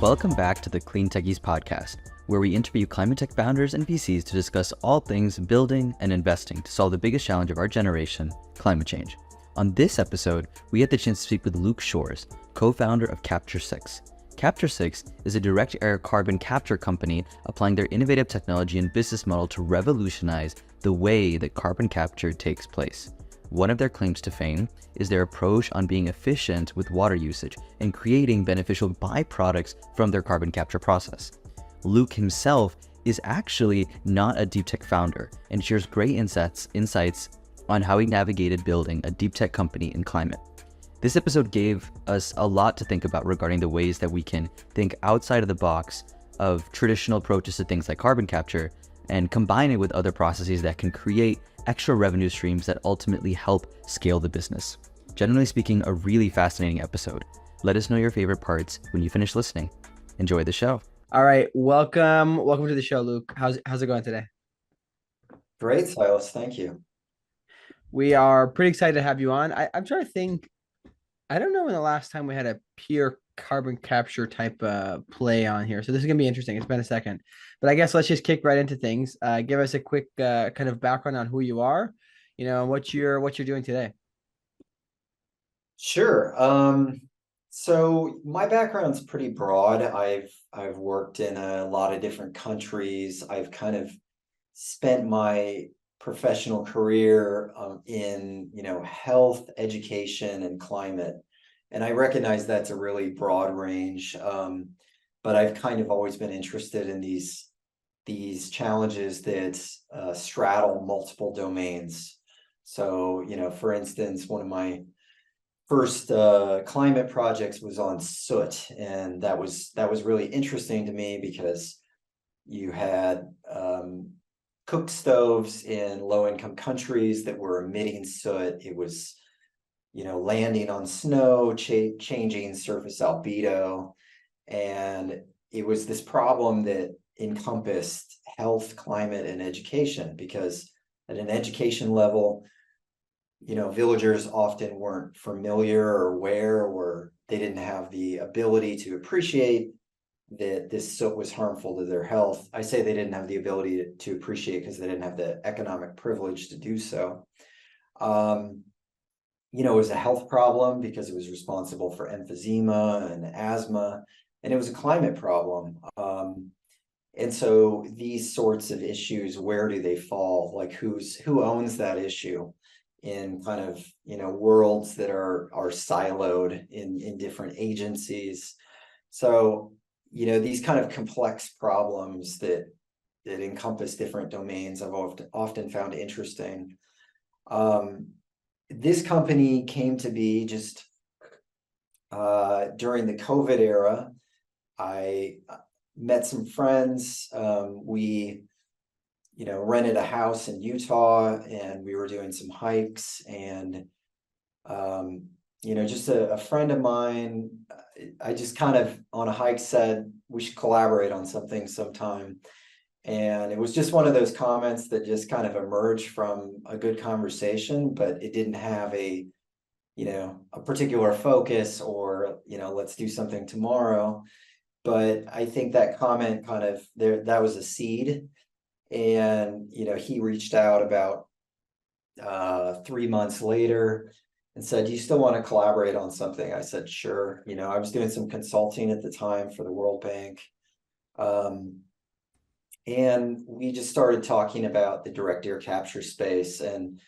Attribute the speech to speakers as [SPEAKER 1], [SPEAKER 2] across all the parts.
[SPEAKER 1] Welcome back to the Clean Techies podcast, where we interview climate tech founders and VCs to discuss all things building and investing to solve the biggest challenge of our generation, climate change. On this episode, we had the chance to speak with Luke Shores, co-founder of Capture6. Capture6 is a direct air carbon capture company applying their innovative technology and business model to revolutionize the way that carbon capture takes place. One of their claims to fame is their approach on being efficient with water usage and creating beneficial byproducts from their carbon capture process. Luke himself is actually not a deep tech founder and shares great insights on how he navigated building a deep tech company in climate. This episode gave us a lot to think about regarding the ways that we can think outside of the box of traditional approaches to things like carbon capture and combine it with other processes that can create extra revenue streams that ultimately help scale the business. Generally speaking, a really fascinating episode. Let us know your favorite parts when you finish listening. Enjoy the show. All right, welcome to the show, Luke. How's it going today?
[SPEAKER 2] Great, Silas. Thank you.
[SPEAKER 1] We are pretty excited to have you on. I'm trying to think. I don't know when the last time we had a pure carbon capture type play on here. So this is going to be interesting. It's been a second. But I guess let's just kick right into things. Give us a quick kind of background on who you are, and what you're doing today.
[SPEAKER 2] Sure. So my background's pretty broad. I've worked in a lot of different countries. I've kind of spent my professional career in health, education, and climate. And I recognize that's a really broad range. But I've kind of always been interested in these challenges that straddle multiple domains. So, for instance, one of my first climate projects was on soot, and that was really interesting to me because you had cook stoves in low-income countries that were emitting soot. It was landing on snow, changing surface albedo, and it was this problem that encompassed health, climate, and education, because at an education level, villagers often weren't familiar or aware, or they didn't have the ability to appreciate that this soot was harmful to their health. I say they didn't have the ability to appreciate because they didn't have the economic privilege to do so. It was a health problem because it was responsible for emphysema and asthma, and it was a climate problem. And so these sorts of issues, where do they fall? Like who owns that issue in kind of, worlds that are siloed in different agencies. So, these kind of complex problems that encompass different domains, I've often found interesting. This company came to be just during the COVID era. I met some friends. We rented a house in Utah, and we were doing some hikes, and just a friend of mine, I just kind of on a hike said we should collaborate on something sometime. And it was just one of those comments that just kind of emerged from a good conversation, but it didn't have a particular focus or, let's do something tomorrow. But I think that comment kind of that was a seed. And, he reached out about 3 months later and said, do you still want to collaborate on something? I said, sure. I was doing some consulting at the time for the World Bank. And we just started talking about the direct air capture space. And,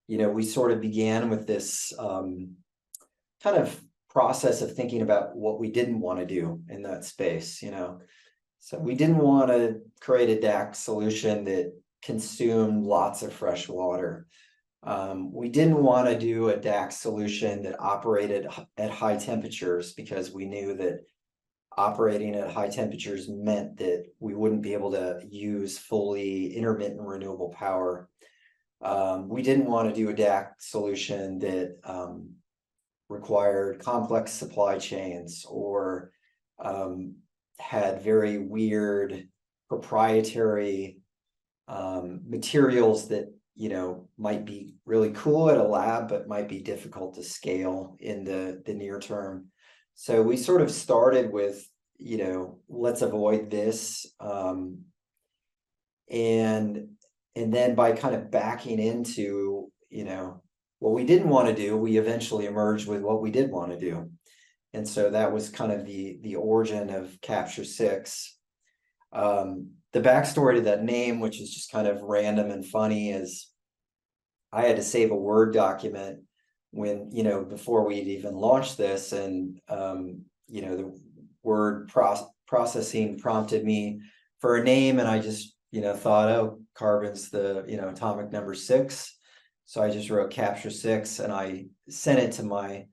[SPEAKER 2] we sort of began with this kind of process of thinking about what we didn't want to do in that space, So we didn't want to create a DAC solution that consumed lots of fresh water. We didn't want to do a DAC solution that operated at high temperatures, because we knew that operating at high temperatures meant that we wouldn't be able to use fully intermittent renewable power. We didn't want to do a DAC solution that required complex supply chains or had very weird proprietary materials that might be really cool at a lab but might be difficult to scale in the near term. So we sort of started with let's avoid this. And then by kind of backing into, what we didn't want to do, we eventually emerged with what we did want to do. And so that was kind of the origin of Capture6. The backstory to that name, which is just kind of random and funny, is I had to save a Word document when, before we'd even launched this. And, the word processing prompted me for a name. And I just, thought, oh, carbon's the, atomic number 6. So I just wrote Capture6 and I sent it to my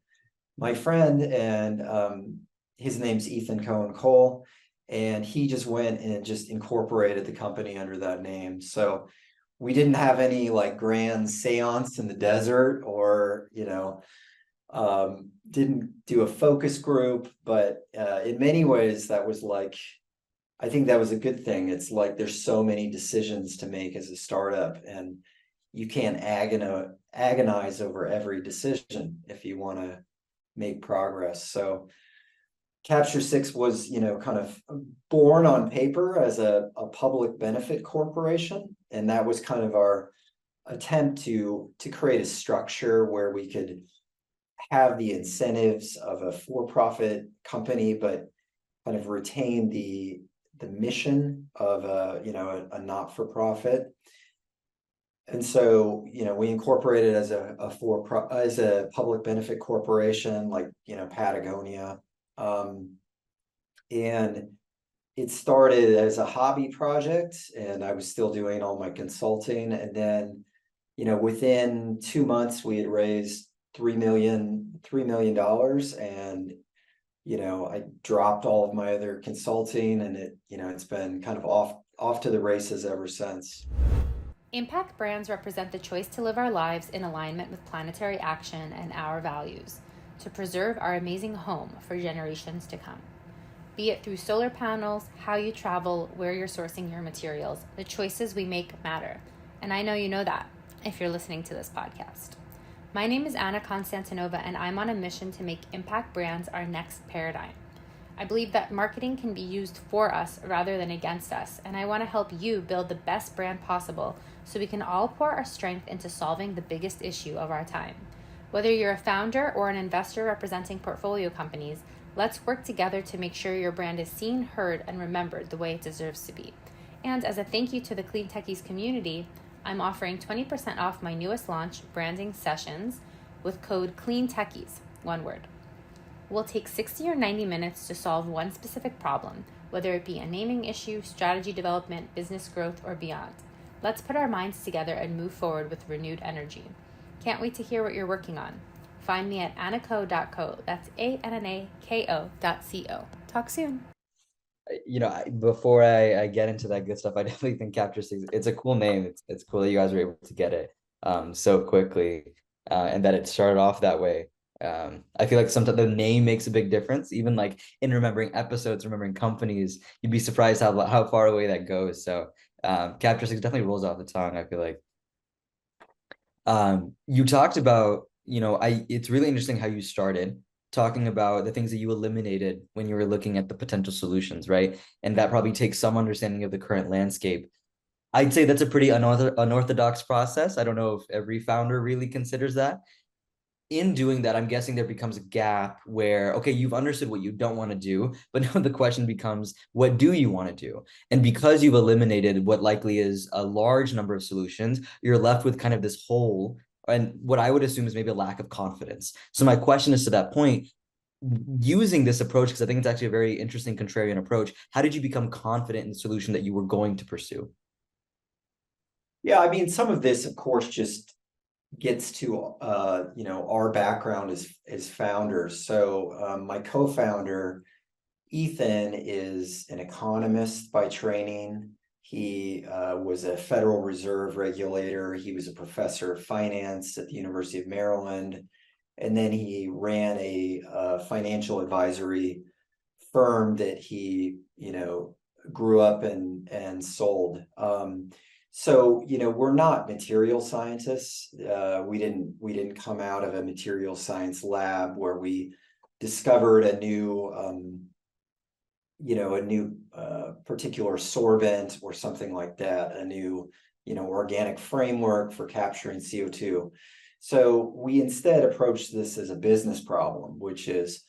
[SPEAKER 2] friend, and his name's Ethan Cohen Cole. And he just went and just incorporated the company under that name. So we didn't have any like grand seance in the desert, or didn't do a focus group, but in many ways that was like, I think that was a good thing. It's like there's so many decisions to make as a startup, and you can't agonize over every decision if you want to make progress. So Capture6 was, kind of born on paper as a public benefit corporation. And that was kind of our attempt to create a structure where we could have the incentives of a for-profit company, but kind of retain the mission of a not-for-profit. And so, we incorporated as a public benefit corporation, like, Patagonia. And it started as a hobby project, and I was still doing all my consulting. And then, within 2 months, we had raised $3 million. And, I dropped all of my other consulting, and it's been kind of off to the races ever since.
[SPEAKER 3] Impact brands represent the choice to live our lives in alignment with planetary action and our values, to preserve our amazing home for generations to come. Be it through solar panels, how you travel, where you're sourcing your materials, the choices we make matter. And I know you know that if you're listening to this podcast. My name is Anna Konstantinova, and I'm on a mission to make impact brands our next paradigm. I believe that marketing can be used for us rather than against us, and I want to help you build the best brand possible so we can all pour our strength into solving the biggest issue of our time. Whether you're a founder or an investor representing portfolio companies, let's work together to make sure your brand is seen, heard, and remembered the way it deserves to be. And as a thank you to the Clean Techies community, I'm offering 20% off my newest launch, Branding Sessions, with code CLEANTECHIES, one word. We'll take 60 or 90 minutes to solve one specific problem, whether it be a naming issue, strategy development, business growth, or beyond. Let's put our minds together and move forward with renewed energy. Can't wait to hear what you're working on. Find me at anako.co. That's ANNAKO.co. Talk soon.
[SPEAKER 1] Before I get into that good stuff, I definitely think Capture6, it's a cool name. It's cool that you guys were able to get it so quickly, and that it started off that way. I feel like sometimes the name makes a big difference, even like in remembering episodes, remembering companies. You'd be surprised how far away that goes. So Capture6 definitely rolls off the tongue, I feel like. You talked about, it's really interesting how you started talking about the things that you eliminated when you were looking at the potential solutions, right? And that probably takes some understanding of the current landscape. I'd say that's a pretty unorthodox process. I don't know if every founder really considers that. In doing that, I'm guessing there becomes a gap where, okay, you've understood what you don't want to do, but now the question becomes, what do you want to do? And because you've eliminated what likely is a large number of solutions, you're left with kind of this hole, and what I would assume is maybe a lack of confidence. So my question is, to that point, using this approach, because I think it's actually a very interesting contrarian approach, how did you become confident in the solution that you were going to pursue?
[SPEAKER 2] Yeah, I mean, some of this, of course, just gets to our background as founders. So my co-founder Ethan is an economist by training. He was a Federal Reserve regulator. He was a professor of finance at the University of Maryland, and then he ran a financial advisory firm that he grew up and sold. So, we're not material scientists. We didn't come out of a material science lab where we discovered a new a new particular sorbent or something like that, a new, organic framework for capturing CO2. So we instead approach this as a business problem, which is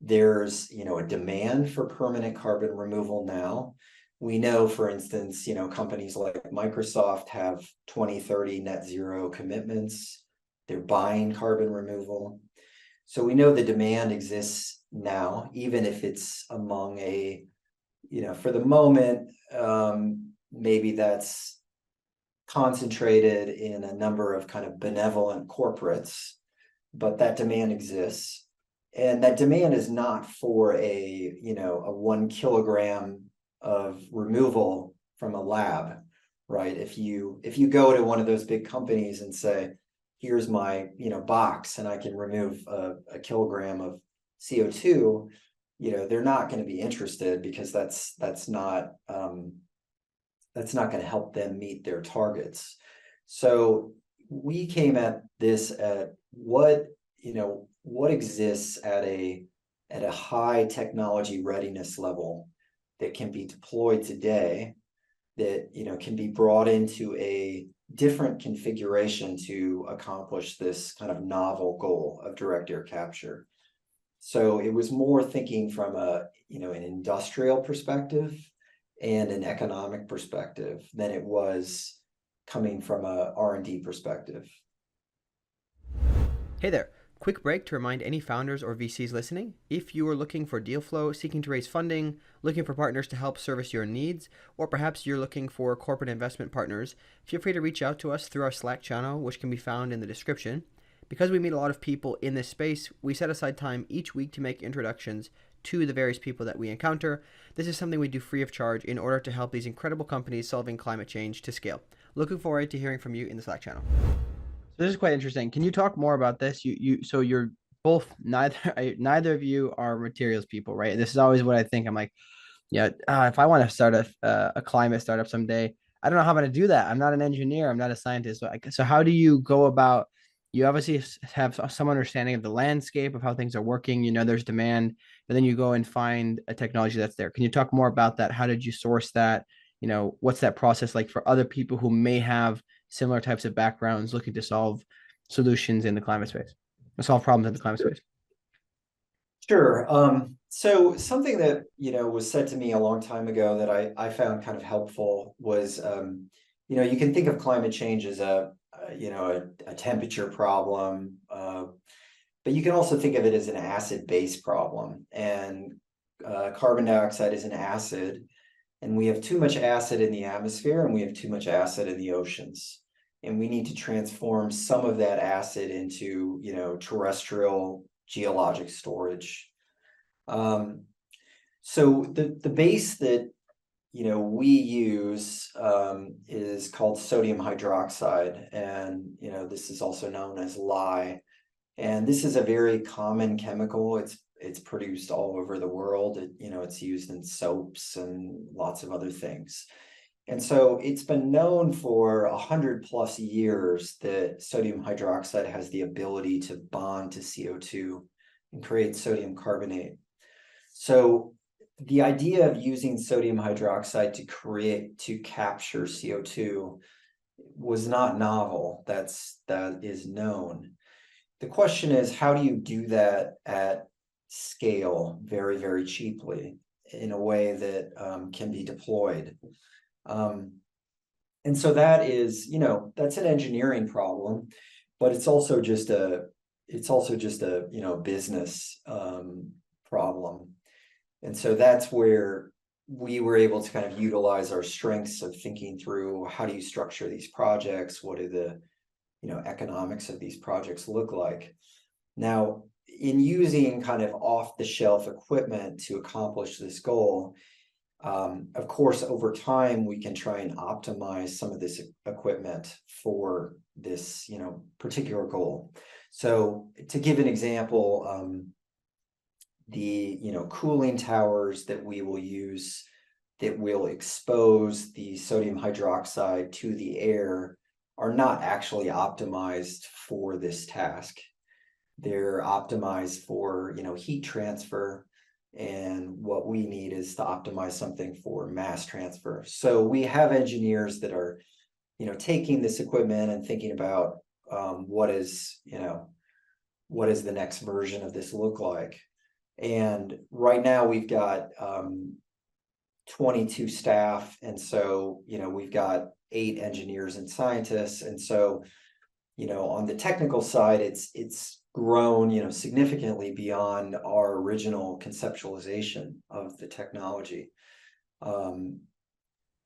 [SPEAKER 2] there's, a demand for permanent carbon removal now. We know, for instance, companies like Microsoft have 2030 net zero commitments. They're buying carbon removal. So we know the demand exists now, even if it's among for the moment, maybe that's concentrated in a number of kind of benevolent corporates, but that demand exists. And that demand is not for a 1 kilogram of removal from a lab, right? If you go to one of those big companies and say, here's my box and I can remove a kilogram of CO2, they're not going to be interested, because that's not going to help them meet their targets. So we came at this at what exists at a high technology readiness level that can be deployed today, that can be brought into a different configuration to accomplish this kind of novel goal of direct air capture. So it was more thinking from an industrial perspective and an economic perspective than it was coming from a R&D perspective.
[SPEAKER 4] Hey there. Quick break to remind any founders or VCs listening, if you are looking for deal flow, seeking to raise funding, looking for partners to help service your needs, or perhaps you're looking for corporate investment partners, feel free to reach out to us through our Slack channel, which can be found in the description. Because we meet a lot of people in this space, we set aside time each week to make introductions to the various people that we encounter. This is something we do free of charge in order to help these incredible companies solving climate change to scale. Looking forward to hearing from you in the Slack channel. So this is quite interesting. Can you talk more about this? So you're both neither of you are materials people, right? This is always what I think. I'm like, yeah, if I want to start a climate startup someday, I don't know how I'm going to do that. I'm not an engineer. I'm not a scientist. So how do you go about? You obviously have some understanding of the landscape of how things are working. There's demand, but then you go and find a technology that's there. Can you talk more about that? How did you source that? What's that process like for other people who may have similar types of backgrounds looking to solve solutions in the climate space, solve problems in the climate space?
[SPEAKER 2] Sure. So something that was said to me a long time ago that I found kind of helpful was you can think of climate change as a temperature problem, but you can also think of it as an acid-base problem. And carbon dioxide is an acid, and we have too much acid in the atmosphere, and we have too much acid in the oceans. And we need to transform some of that acid into terrestrial geologic storage. So the base that we use is called sodium hydroxide, and this is also known as lye. And this is a very common chemical. It's produced all over the world. It's used in soaps and lots of other things. And so it's been known for 100+ years that sodium hydroxide has the ability to bond to CO2 and create sodium carbonate. So the idea of using sodium hydroxide to capture CO2 was not novel. That is known. The question is, how do you do that at scale very, very cheaply in a way that can be deployed? And so that is, that's an engineering problem, but it's also just a business problem. And so that's where we were able to kind of utilize our strengths of thinking through, how do you structure these projects? What do the economics of these projects look like? Now, in using kind of off-the-shelf equipment to accomplish this goal, of course, over time, we can try and optimize some of this equipment for this, particular goal. So to give an example, the, cooling towers that we will use that will expose the sodium hydroxide to the air are not actually optimized for this task. They're optimized for, heat transfer. And what we need is to optimize something for mass transfer. So we have engineers that are, taking this equipment and thinking about what is the next version of this look like. And right now we've got 22 staff. And so, we've got 8 engineers and scientists. And so, on the technical side, it's grown, significantly beyond our original conceptualization of the technology.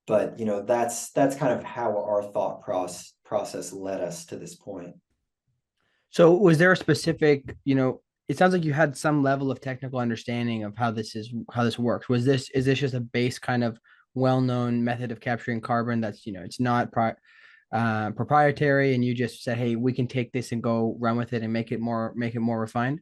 [SPEAKER 2] But that's kind of how our thought process led us to this point.
[SPEAKER 4] So was there a specific, it sounds like you had some level of technical understanding of how this works. Is this just a base kind of well-known method of capturing carbon that's, it's not proprietary, and you just said, hey, we can take this and go run with it and make it more refined?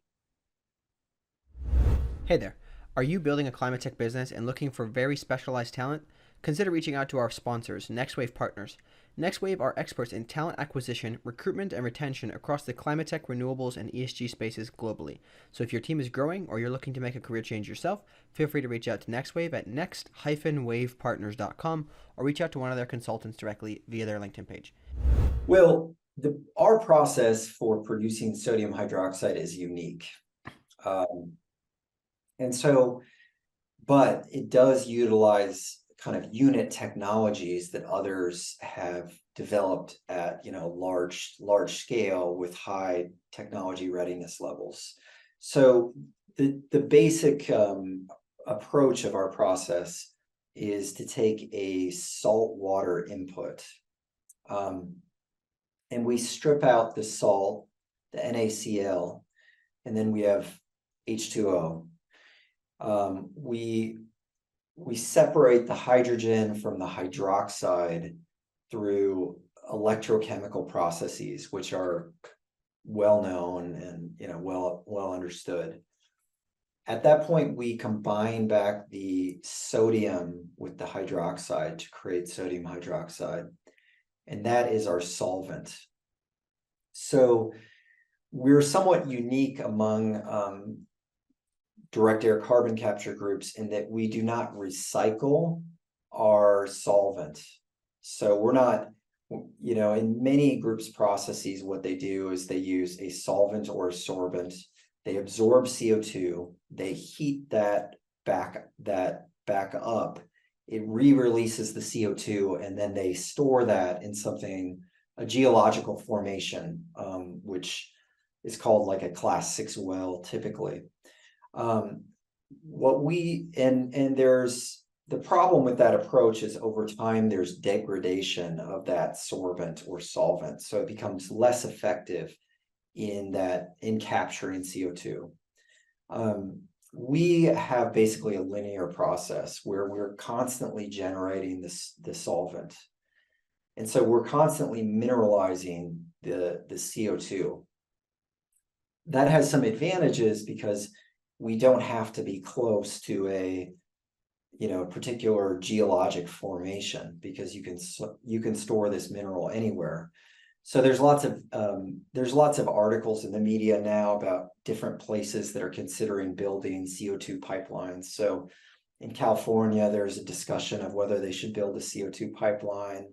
[SPEAKER 4] Hey there. Are you building a climate tech business and looking for very specialized talent? Consider reaching out to our sponsors, NextWave Partners. NextWave are experts in talent acquisition, recruitment, and retention across the climate tech, renewables, and ESG spaces globally. So if your team is growing or you're looking to make a career change yourself, feel free to reach out to NextWave at next-wavepartners.com or reach out to one of their consultants directly via their LinkedIn page.
[SPEAKER 2] Well, our process for producing sodium hydroxide is unique. And so, but it does utilize kind of unit technologies that others have developed at large scale with high technology readiness levels. So the basic approach of our process is to take a salt water input, and we strip out the salt, the NaCl, and then we have H2O. We separate the hydrogen from the hydroxide through electrochemical processes, which are well known and well understood. At that point, we combine back the sodium with the hydroxide to create sodium hydroxide, and that is our solvent. So we're somewhat unique among direct air carbon capture groups in that we do not recycle our solvent. So we're not, in many groups' processes, what they do is they use a solvent or a sorbent. They absorb CO2, they heat that back up. It re-releases the CO2, and then they store that in a geological formation, which is called like a class 6 well typically. There's the problem with that approach is over time there's degradation of that sorbent or solvent, so it becomes less effective in capturing CO2. We have basically a linear process where we're constantly generating the solvent, and so we're constantly mineralizing the CO2. That has some advantages because we don't have to be close to a particular geologic formation, because you can store this mineral anywhere. So there's lots of articles in the media now about different places that are considering building CO2 pipelines. So in California, there's a discussion of whether they should build a CO2 pipeline.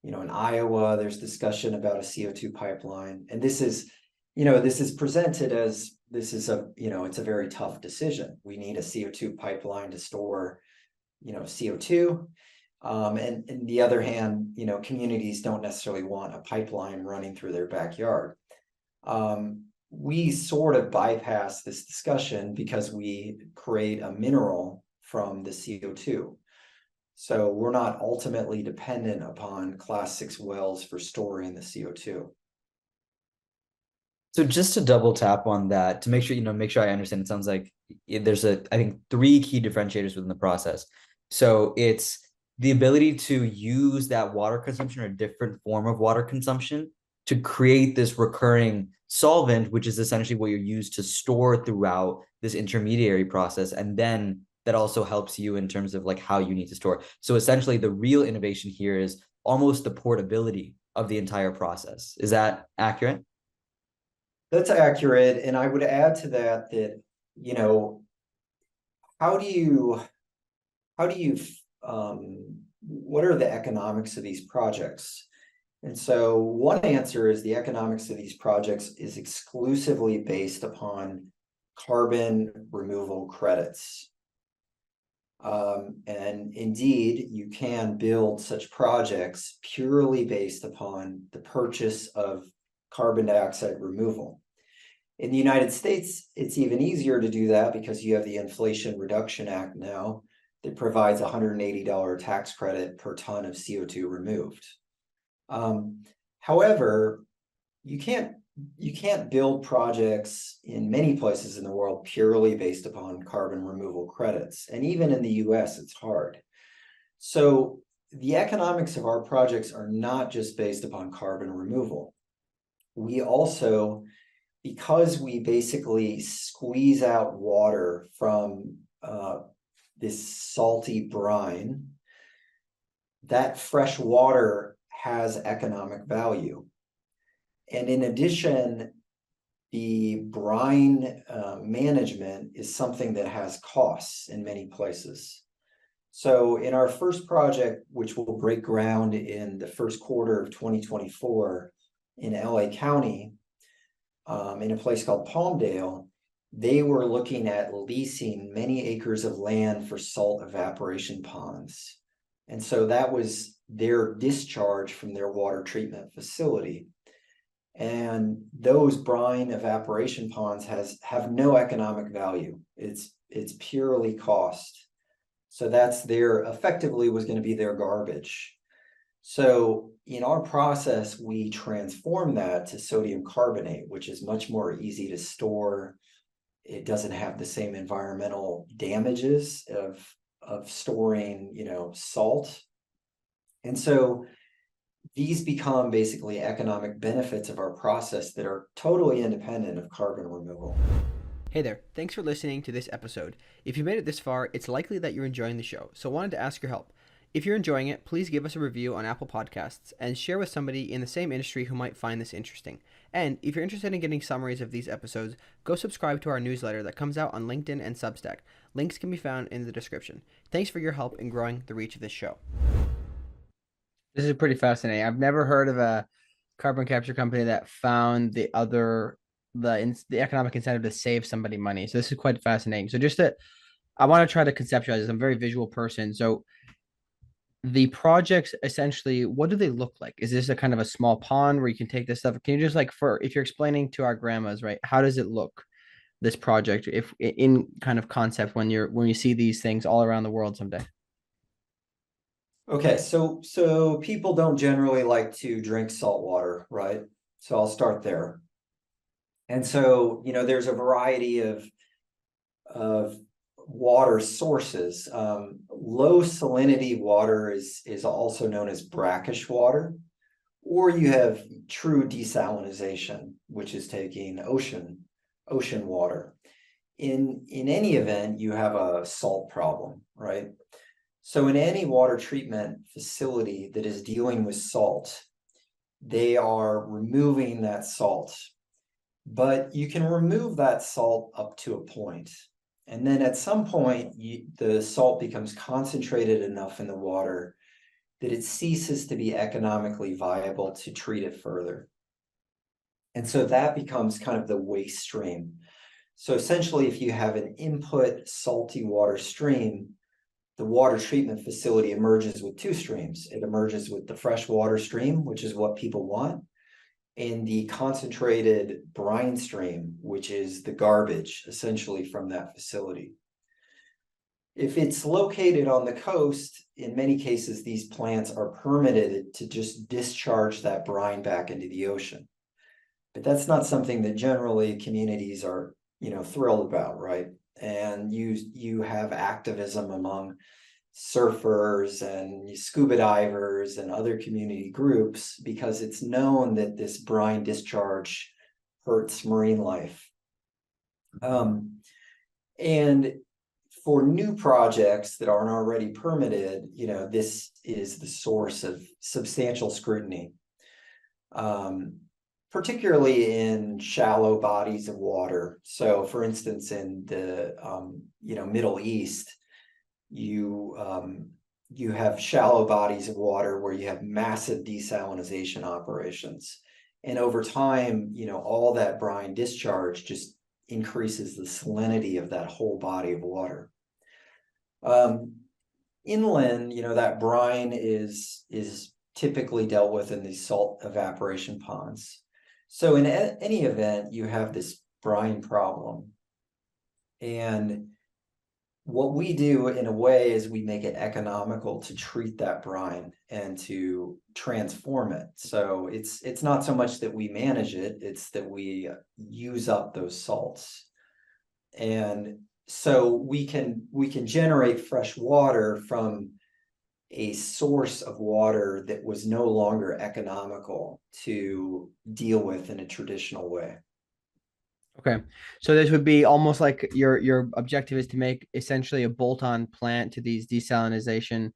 [SPEAKER 2] In Iowa, there's discussion about a CO2 pipeline, and this is presented as it's a very tough decision. We need a CO2 pipeline to store, CO2. And on the other hand, communities don't necessarily want a pipeline running through their backyard. We sort of bypass this discussion because we create a mineral from the CO2. So we're not ultimately dependent upon class 6 wells for storing the CO2.
[SPEAKER 1] So just to double tap on that, to make sure I understand, it sounds like there's I think 3 key differentiators within the process. So it's the ability to use that water consumption or a different form of water consumption to create this recurring solvent, which is essentially what you're used to store throughout this intermediary process. And then that also helps you in terms of like how you need to store. So essentially the real innovation here is almost the portability of the entire process. Is that accurate?
[SPEAKER 2] That's accurate. And I would add to that, how do you, what are the economics of these projects? And so one answer is the economics of these projects is exclusively based upon carbon removal credits. And indeed, you can build such projects purely based upon the purchase of carbon dioxide removal. In the United States, it's even easier to do that because you have the Inflation Reduction Act now that provides a $180 tax credit per ton of CO2 removed. However, you can't build projects in many places in the world purely based upon carbon removal credits. And even in the US, it's hard. So the economics of our projects are not just based upon carbon removal. We also, because we basically squeeze out water from this salty brine, that fresh water has economic value. And in addition, the brine management is something that has costs in many places. So in our first project, which will break ground in the first quarter of 2024 in LA County, in a place called Palmdale, they were looking at leasing many acres of land for salt evaporation ponds. And so that was their discharge from their water treatment facility. And those brine evaporation ponds have no economic value. It's purely cost. So that's effectively was going to be their garbage. So in our process, we transform that to sodium carbonate, which is much more easy to store. It doesn't have the same environmental damages of storing, salt. And so these become basically economic benefits of our process that are totally independent of carbon removal.
[SPEAKER 4] Hey there, thanks for listening to this episode. If you made it this far, it's likely that you're enjoying the show, so I wanted to ask your help. If you're enjoying it, please give us a review on Apple Podcasts and share with somebody in the same industry who might find this interesting. And if you're interested in getting summaries of these episodes, go subscribe to our newsletter that comes out on LinkedIn and Substack. Links can be found in the description. Thanks for your help in growing the reach of this show. This is pretty fascinating. I've never heard of a carbon capture company that found the economic incentive to save somebody money. So this is quite fascinating. So I want to try to conceptualize this. I'm a very visual person. So the projects, essentially, what do they look like? Is this a kind of a small pond where you can take this stuff? Can you just if you're explaining to our grandmas, right, how does it look, this project, if in kind of concept when you see these things all around the world someday?
[SPEAKER 2] Okay, so people don't generally like to drink salt water, right? So I'll start there. And so, there's a variety of water sources. Low salinity water is also known as brackish water, or you have true desalinization, which is taking ocean water. In any event, you have a salt problem, right? So in any water treatment facility that is dealing with salt, they are removing that salt. But you can remove that salt up to a point. And then at some point, the salt becomes concentrated enough in the water that it ceases to be economically viable to treat it further. And so that becomes kind of the waste stream. So essentially, if you have an input salty water stream, the water treatment facility emerges with two streams. It emerges with the fresh water stream, which is what people want, and the concentrated brine stream, which is the garbage essentially from that facility. If it's located on the coast, in many cases, these plants are permitted to just discharge that brine back into the ocean. But that's not something that generally communities are, thrilled about, right? And you have activism among surfers and scuba divers and other community groups because it's known that this brine discharge hurts marine life. And for new projects that aren't already permitted, this is the source of substantial scrutiny. particularly in shallow bodies of water. So for instance, in the Middle East, you have shallow bodies of water where you have massive desalination operations. And over time, all that brine discharge just increases the salinity of that whole body of water. Inland, that brine is typically dealt with in these salt evaporation ponds. So in any event, you have this brine problem. And what we do in a way is we make it economical to treat that brine and to transform it. So it's not so much that we manage it, it's that we use up those salts. And so we can generate fresh water from a source of water that was no longer economical to deal with in a traditional way.
[SPEAKER 4] Okay. So this would be almost like your objective is to make essentially a bolt-on plant to these desalination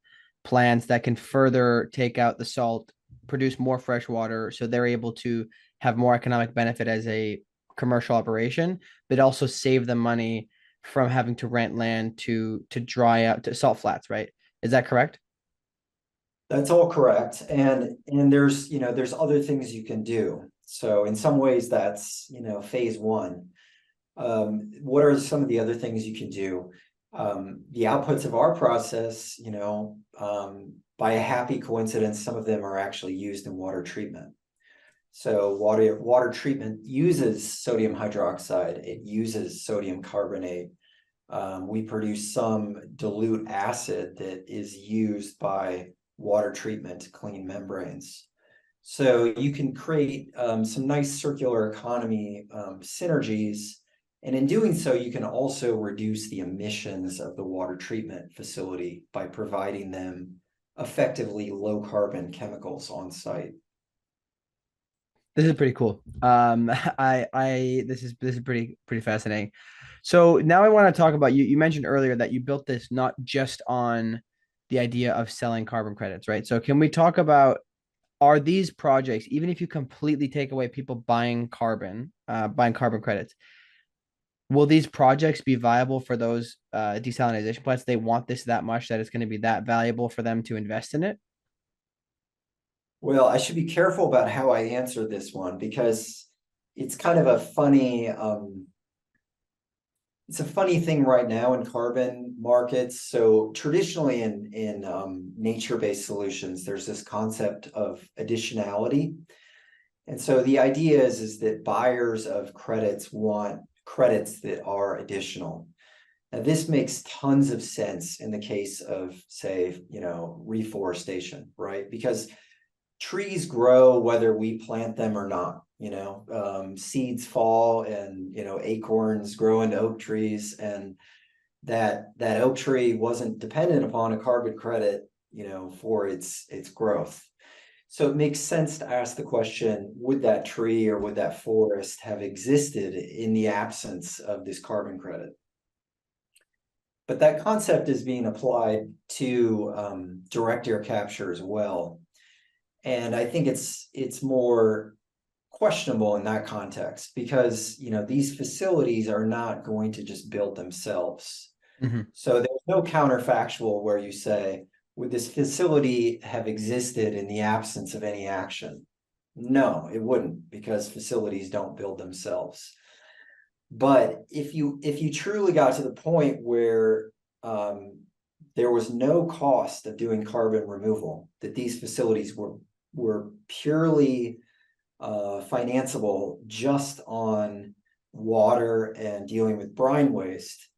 [SPEAKER 4] plants that can further take out the salt, produce more fresh water, so they're able to have more economic benefit as a commercial operation, but also save them money from having to rent land to dry out to salt flats, right? Is that correct?
[SPEAKER 2] That's all correct. And there's other things you can do. So in some ways that's, phase one. What are some of the other things you can do? The outputs of our process, by a happy coincidence, some of them are actually used in water treatment. So water treatment uses sodium hydroxide, it uses sodium carbonate. We produce some dilute acid that is used by water treatment to clean membranes. So you can create some nice circular economy synergies. And in doing so, you can also reduce the emissions of the water treatment facility by providing them effectively low carbon chemicals on site.
[SPEAKER 4] This is pretty cool. This is pretty fascinating. So now I want to talk about you mentioned earlier that you built this not just on the idea of selling carbon credits, right? So can we talk about, are these projects, even if you completely take away people buying carbon credits, will these projects be viable for those desalination plants? They want this that much that it's going to be that valuable for them to invest in it?
[SPEAKER 2] Well, I should be careful about how I answer this one because it's kind of a funny it's a funny thing right now in carbon markets. So traditionally in nature-based solutions, there's this concept of additionality. And so the idea is that buyers of credits want credits that are additional. Now, this makes tons of sense in the case of, say, reforestation, right? Because trees grow whether we plant them or not. Seeds fall and acorns grow into oak trees, and that oak tree wasn't dependent upon a carbon credit for its growth. So it makes sense to ask the question, would that tree or would that forest have existed in the absence of this carbon credit? But that concept is being applied to direct air capture as well. And I think it's more questionable in that context because these facilities are not going to just build themselves.
[SPEAKER 4] Mm-hmm.
[SPEAKER 2] So there's no counterfactual where you say, would this facility have existed in the absence of any action? No, it wouldn't, because facilities don't build themselves. But if you truly got to the point where there was no cost of doing carbon removal, that these facilities were purely financeable just on water and dealing with brine waste,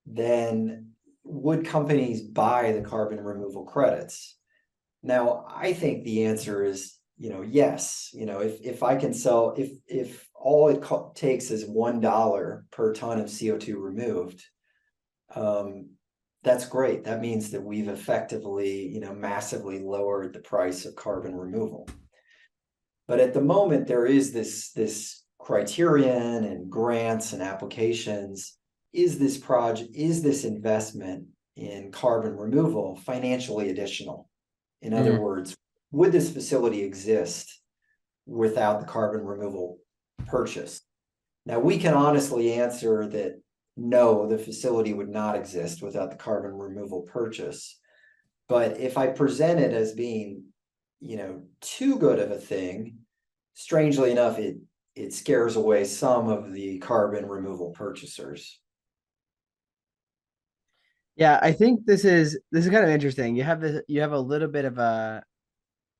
[SPEAKER 2] then would companies buy the carbon removal credits? Now, I think the answer is, yes. If I can sell, if all it takes is $1 per ton of CO2 removed, that's great. That means that we've effectively, massively lowered the price of carbon removal. But at the moment, there is this criterion and grants and applications. Is this investment in carbon removal financially additional? In other words, would this facility exist without the carbon removal purchase. Now, we can honestly answer that no, the facility would not exist without the carbon removal purchase. But if I present it as being, too good of a thing, strangely enough, it scares away some of the carbon removal purchasers.
[SPEAKER 4] Yeah, I think this is kind of interesting. You have a little bit of a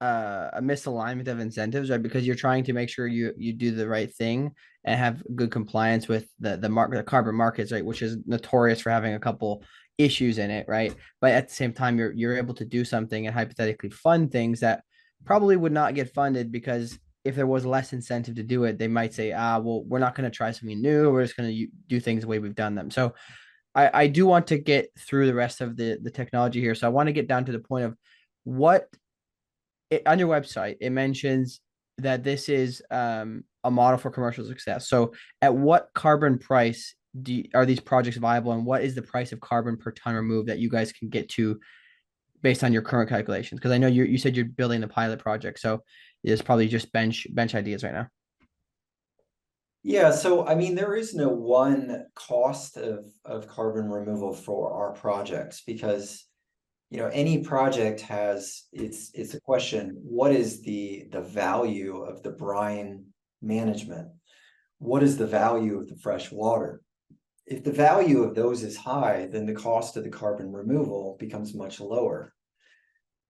[SPEAKER 4] misalignment of incentives, right? Because you're trying to make sure you do the right thing and have good compliance with the carbon markets, right? Which is notorious for having a couple issues in it, right? But at the same time, you're able to do something and hypothetically fund things that probably would not get funded because if there was less incentive to do it, they might say, well, we're not going to try something new. We're just going to do things the way we've done them. So I do want to get through the rest of the technology here. So I want to get down to the point of what on your website, it mentions that this is a model for commercial success. So, at what carbon price are these projects viable, and what is the price of carbon per ton removed that you guys can get to based on your current calculations? Because I know you said you're building the pilot project, so it's probably just bench ideas right now.
[SPEAKER 2] Yeah, so I mean, there is no one cost of carbon removal for our projects because any project has it's a question, what is the value of the brine management? What is the value of the fresh water? If the value of those is high, then the cost of the carbon removal becomes much lower.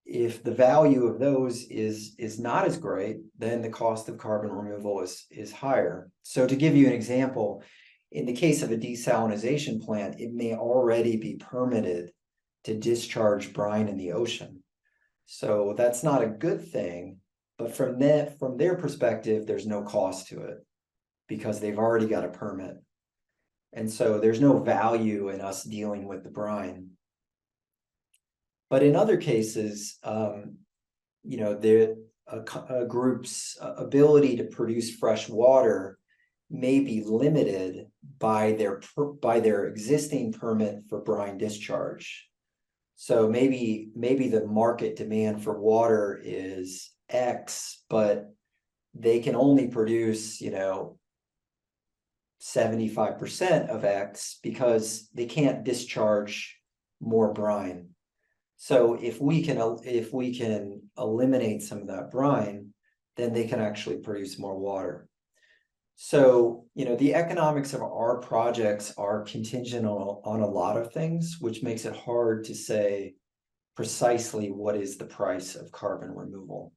[SPEAKER 2] If the value of those is not as great, then the cost of carbon removal is higher. So to give you an example, in the case of a desalination plant, it may already be permitted to discharge brine in the ocean. So that's not a good thing, but from their perspective, there's no cost to it because they've already got a permit. And so there's no value in us dealing with the brine. But in other cases, a group's ability to produce fresh water may be limited by their existing permit for brine discharge. So maybe the market demand for water is X, but they can only produce, 75% of X because they can't discharge more brine. So if we can eliminate some of that brine, then they can actually produce more water. So, the economics of our projects are contingent on a lot of things, which makes it hard to say precisely what is the price of carbon removal.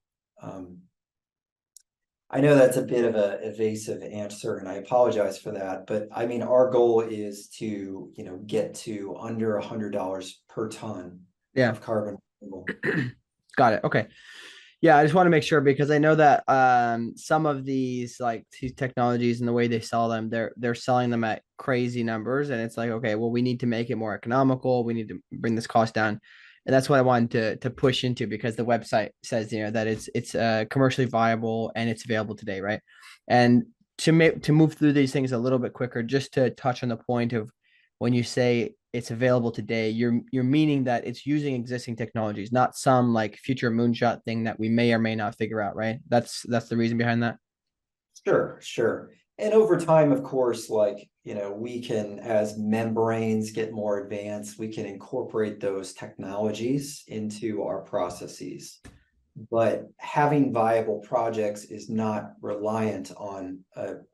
[SPEAKER 2] I know that's a bit of an evasive answer, and I apologize for that. But I mean, our goal is to, get to under $100 per ton of carbon removal.
[SPEAKER 4] Got it. Okay. Yeah, I just want to make sure because I know that some of these technologies and the way they sell them, they're selling them at crazy numbers, and it's like, okay, well, we need to make it more economical. We need to bring this cost down, and that's what I wanted to push into because the website says that it's commercially viable and it's available today, right? And to move through these things a little bit quicker, just to touch on the point of when you say it's available today, you're meaning that it's using existing technologies, not some future moonshot thing that we may or may not figure out, right? That's the reason behind that.
[SPEAKER 2] Sure. And over time, of course, we can, as membranes get more advanced, we can incorporate those technologies into our processes. But having viable projects is not reliant on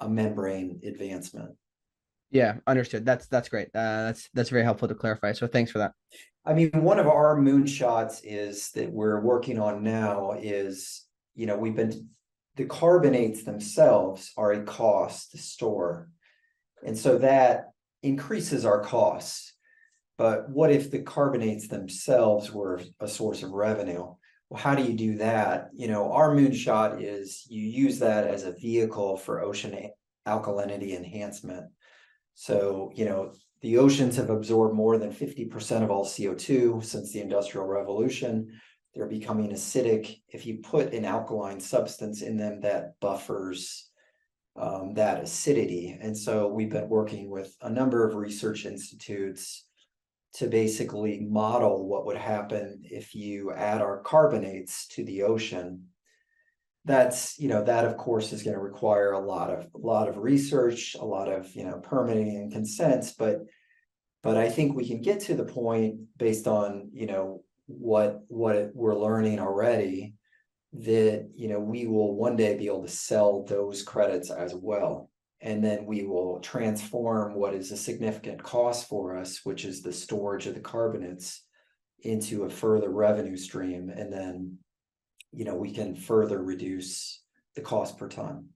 [SPEAKER 2] a membrane advancement.
[SPEAKER 4] Yeah, understood. That's great. That's very helpful to clarify. So thanks for that.
[SPEAKER 2] I mean, one of our moonshots is that we're working on now is, the carbonates themselves are a cost to store. And so that increases our costs. But what if the carbonates themselves were a source of revenue? Well, how do you do that? Our moonshot is you use that as a vehicle for ocean alkalinity enhancement. So, the oceans have absorbed more than 50% of all CO2 since the Industrial Revolution. They're becoming acidic. If you put an alkaline substance in them, that buffers that acidity. And so we've been working with a number of research institutes to basically model what would happen if you add our carbonates to the ocean. that's, that of course is going to require a lot of research, a lot of, permitting and consents, but I think we can get to the point based on, what we're learning already, that, we will one day be able to sell those credits as well. And then we will transform what is a significant cost for us, which is the storage of the carbonates, into a further revenue stream. And then, we can further reduce the cost per ton.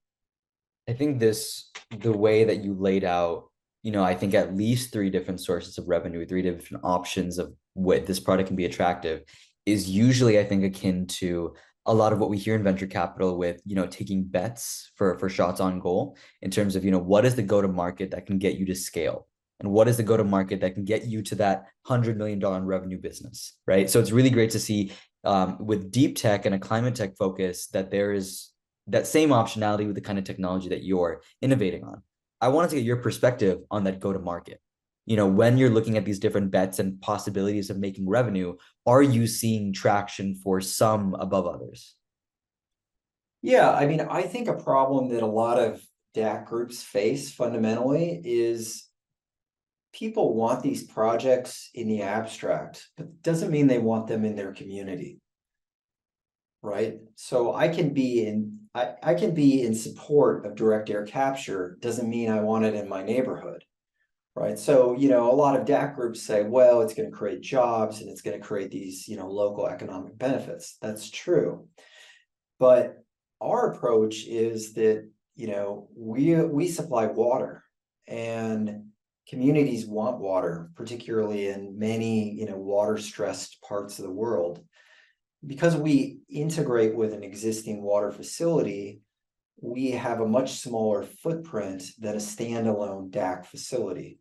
[SPEAKER 1] I think the way that you laid out, I think at least three different sources of revenue, three different options of what this product can be attractive, is usually, I think, akin to a lot of what we hear in venture capital with, taking bets for shots on goal in terms of, what is the go-to-market that can get you to scale? And what is the go-to-market that can get you to that $100 million in revenue business, right? So it's really great to see with deep tech and a climate tech focus that there is that same optionality with the kind of technology that you're innovating on. I wanted to get your perspective on that go-to-market. When you're looking at these different bets and possibilities of making revenue, are you seeing traction for some above others?
[SPEAKER 2] Yeah, I mean, I think a problem that a lot of DAC groups face fundamentally is people want these projects in the abstract, but it doesn't mean they want them in their community. Right? So I can be in support of direct air capture, doesn't mean I want it in my neighborhood. Right. So, a lot of DAC groups say, well, it's going to create jobs and it's going to create these, local economic benefits. That's true. But our approach is that, we supply water, and communities want water, particularly in many, water stressed parts of the world. Because we integrate with an existing water facility, we have a much smaller footprint than a standalone DAC facility.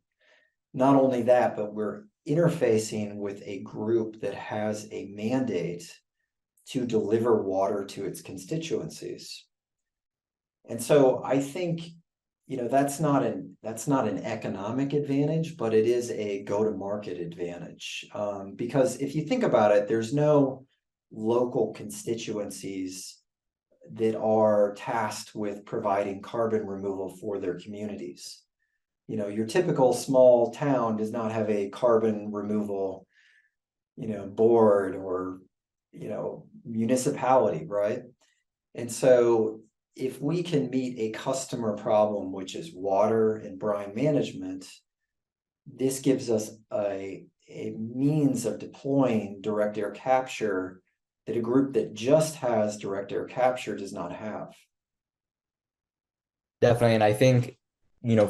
[SPEAKER 2] Not only that, but we're interfacing with a group that has a mandate to deliver water to its constituencies. And so I think, that's not an economic advantage, but it is a go-to-market advantage. Because if you think about it, there's no local constituencies that are tasked with providing carbon removal for their communities. Your typical small town does not have a carbon removal, board or, municipality, right? And so if we can meet a customer problem, which is water and brine management, this gives us a means of deploying direct air capture that a group that just has direct air capture does not have.
[SPEAKER 1] Definitely. And I think,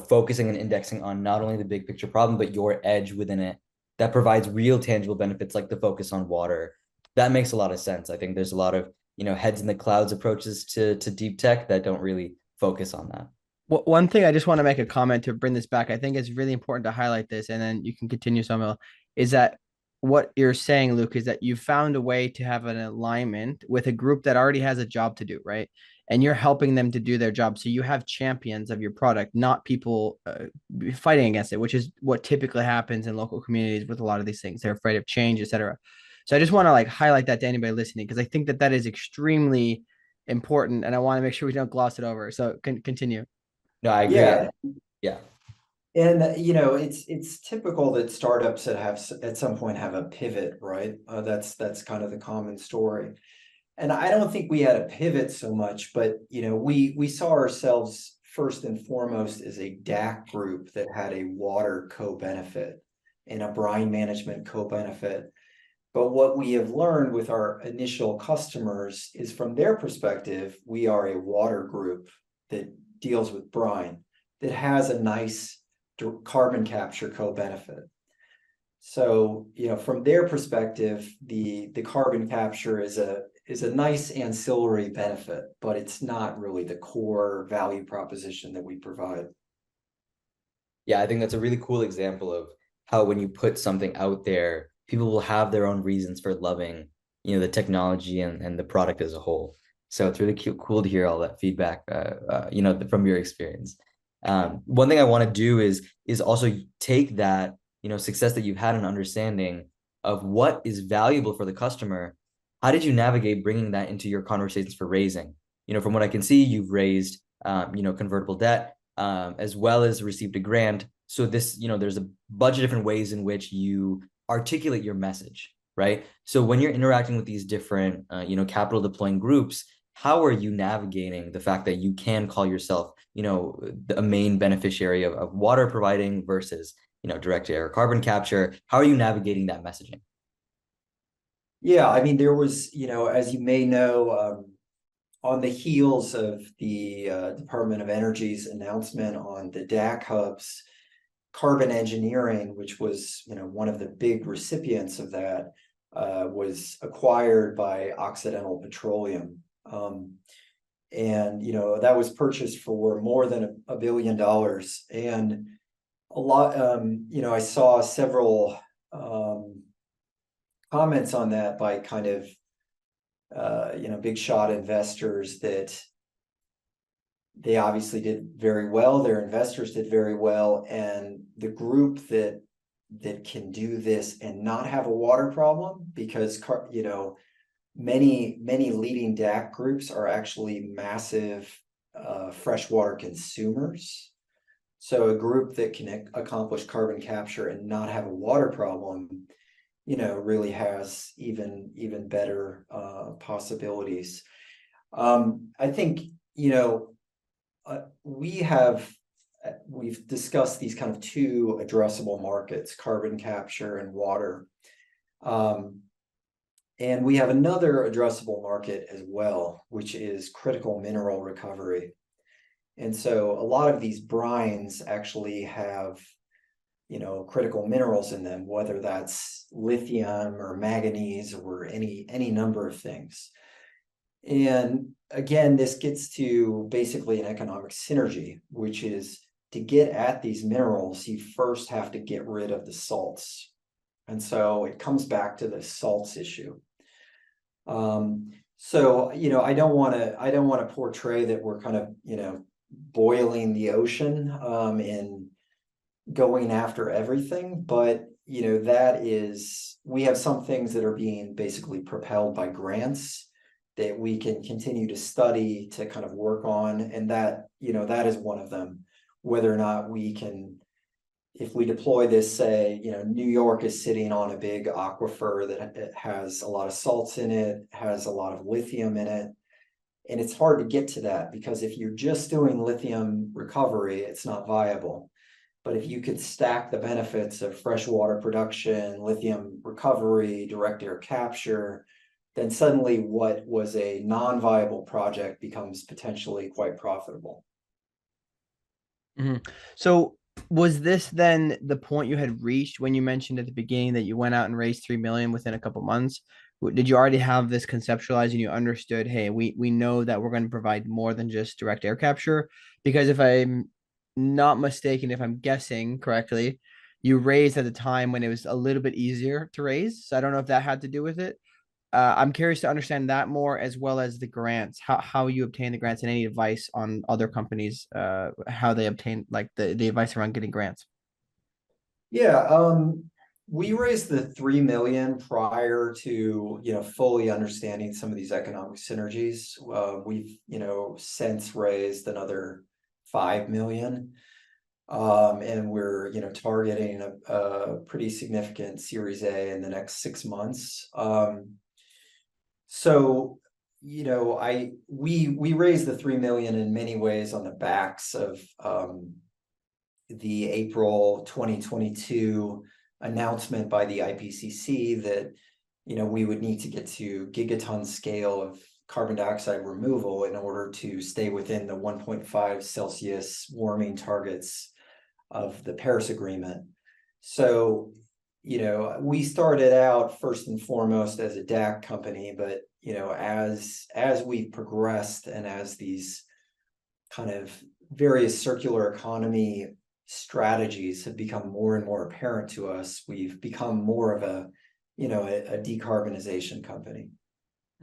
[SPEAKER 1] focusing and indexing on not only the big picture problem, but your edge within it that provides real tangible benefits like the focus on water. That makes a lot of sense. I think there's a lot of, heads in the clouds approaches to deep tech that don't really focus on that.
[SPEAKER 4] Well, one thing I just want to make a comment to bring this back, I think it's really important to highlight this, and then you can continue, Somil, is that what you're saying, Luke, is that you found a way to have an alignment with a group that already has a job to do, right? And you're helping them to do their job. So you have champions of your product, not people fighting against it, which is what typically happens in local communities with a lot of these things. They're afraid of change, etc. So I just want to highlight that to anybody listening, because I think that is extremely important, and I want to make sure we don't gloss it over. So continue.
[SPEAKER 1] No, I agree.
[SPEAKER 2] Yeah.
[SPEAKER 1] Yeah.
[SPEAKER 2] And it's typical that startups that have at some point have a pivot, right? That's kind of the common story. And I don't think we had a pivot so much, but we saw ourselves first and foremost as a DAC group that had a water co-benefit and a brine management co-benefit. But what we have learned with our initial customers is, from their perspective, we are a water group that deals with brine that has a nice carbon capture co-benefit. So, from their perspective, the carbon capture is a nice ancillary benefit, but it's not really the core value proposition that we provide.
[SPEAKER 1] Yeah, I think that's a really cool example of how when you put something out there, people will have their own reasons for loving, the technology and the product as a whole. So it's really cool to hear all that feedback, from your experience. One thing I want to do is also take that, success that you've had and understanding of what is valuable for the customer. How did you navigate bringing that into your conversations for raising? from what I can see, you've raised, convertible debt, as well as received a grant. So this, there's a bunch of different ways in which you articulate your message, right? So when you're interacting with these different, capital deploying groups, how are you navigating the fact that you can call yourself, a main beneficiary of water providing versus, direct air carbon capture? How are you navigating that messaging?
[SPEAKER 2] Yeah, I mean, there was, as you may know, on the heels of the Department of Energy's announcement on the DAC hubs, Carbon Engineering, which was, one of the big recipients of that, was acquired by Occidental Petroleum. And, that was purchased for more than $1 billion. And a lot, I saw several comments on that by kind of, big shot investors that they obviously did very well. Their investors did very well. And the group that can do this and not have a water problem, because, many leading DAC groups are actually massive freshwater consumers. So a group that can accomplish carbon capture and not have a water problem, really has even better possibilities. I think, we've discussed these kind of two addressable markets, carbon capture and water. And we have another addressable market as well, which is critical mineral recovery. And so a lot of these brines actually have, critical minerals in them, whether that's lithium or manganese or any number of things. And again, this gets to basically an economic synergy, which is to get at these minerals, you first have to get rid of the salts. And so it comes back to the salts issue. So, I don't want to portray that we're kind of, boiling the ocean and going after everything, but we have some things that are being basically propelled by grants that we can continue to study to kind of work on, and that is one of them. Whether or not we can, if we deploy this, say, New York is sitting on a big aquifer that has a lot of salts in it, has a lot of lithium in it. And it's hard to get to that because if you're just doing lithium recovery, it's not viable. But if you could stack the benefits of freshwater production, lithium recovery, direct air capture, then suddenly what was a non-viable project becomes potentially quite profitable.
[SPEAKER 4] Mm-hmm. So was this then the point you had reached when you mentioned at the beginning that you went out and raised 3 million within a couple months? Did you already have this conceptualized and you understood, hey, we know that we're going to provide more than just direct air capture? Because if I'm not mistaken, if I'm guessing correctly, you raised at the time when it was a little bit easier to raise. So I don't know if that had to do with it. I'm curious to understand that more, as well as the grants, how you obtain the grants, and any advice on other companies, how they obtain like the advice around getting grants.
[SPEAKER 2] Yeah, we raised the 3 million prior to fully understanding some of these economic synergies. We've since raised another 5 million. And we're targeting a pretty significant Series A in the next 6 months. So we raised the 3 million in many ways on the backs of the April 2022 announcement by the IPCC that we would need to get to gigaton scale of carbon dioxide removal in order to stay within the 1.5 Celsius warming targets of the Paris Agreement. So we started out first and foremost as a DAC company, but as we've progressed and as these kind of various circular economy strategies have become more and more apparent to us, we've become more of a decarbonization company.